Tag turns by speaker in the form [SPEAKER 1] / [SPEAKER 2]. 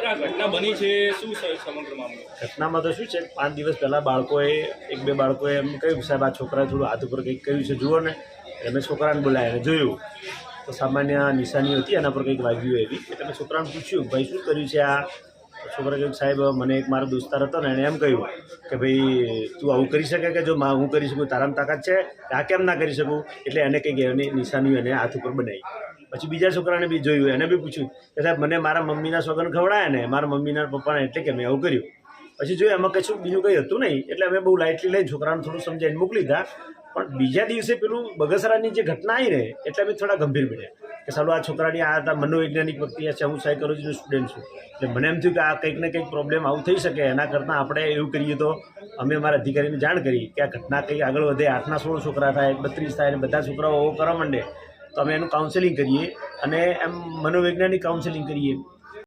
[SPEAKER 1] Sir આ ઘટના બની છે શું સમગ્ર મામલો?
[SPEAKER 2] ઘટનામાં તો શું છે, 5 દિવસ પહેલાં બાળકોએ 1-2 બાળકોએ એમ કહ્યું સાહેબ આ છોકરા થોડું હાથ ઉપર કંઈક કહ્યું છે જુઓ ને. અમે છોકરાને બોલાવીને જોયું તો સામાન્ય નિશાની હતી, એના પર કંઈક વાગ્યું એવી. એટલે મેં છોકરાને પૂછ્યું ભાઈ શું કર્યું છે આ? છોકરા કહ્યું સાહેબ મને એક મારો દોસ્તાર હતો ને એણે એમ કહ્યું કે ભાઈ તું આવું કરી શકે કે જો હું કરી શકું તારામાં તાકાત છે આ કેમ ના કરી શકું? એટલે એને કંઈક એની નિશાનીઓ એને હાથ ઉપર બનાવી. પછી બીજા છોકરાને બી જોયું, એને બી પૂછ્યું કે સાહેબ મને મારા મમ્મીના સોગન ખવડાયા ને મારા મમ્મીના પપ્પાને એટલે કે મેં આવું કર્યું. પછી જોયું એમાં કશું બીજું કંઈ હતું નહીં, એટલે અમે બહુ લાઇટલી લઈને છોકરાને થોડું સમજાવીને મોકલી દીધા. પણ બીજા દિવસે પેલું બગસરાની જે ઘટના આવી ને એટલે અમે થોડા ગંભીર બન્યા કે સાલું આ છોકરાની આ હતા મનોવૈજ્ઞાનિક વ્યક્તિ છે, હું સાયકોલોજીનો સ્ટુડન્ટ છું. એટલે મને એમ થયું કે આ કંઈક ને કંઈક પ્રોબ્લેમ આવું થઈ શકે, એના કરતાં આપણે એવું કરીએ તો અમે અમારા અધિકારીને જાણ કરી કે આ ઘટના કંઈક આગળ વધે, 8ના 16 છોકરા થાય, 32 થાય અને બધા છોકરાઓ કરવા માંડે તો અમે એનું કાઉન્સેલિંગ કરીએ અને એમ મનોવૈજ્ઞાનિક કાઉન્સેલિંગ કરીએ.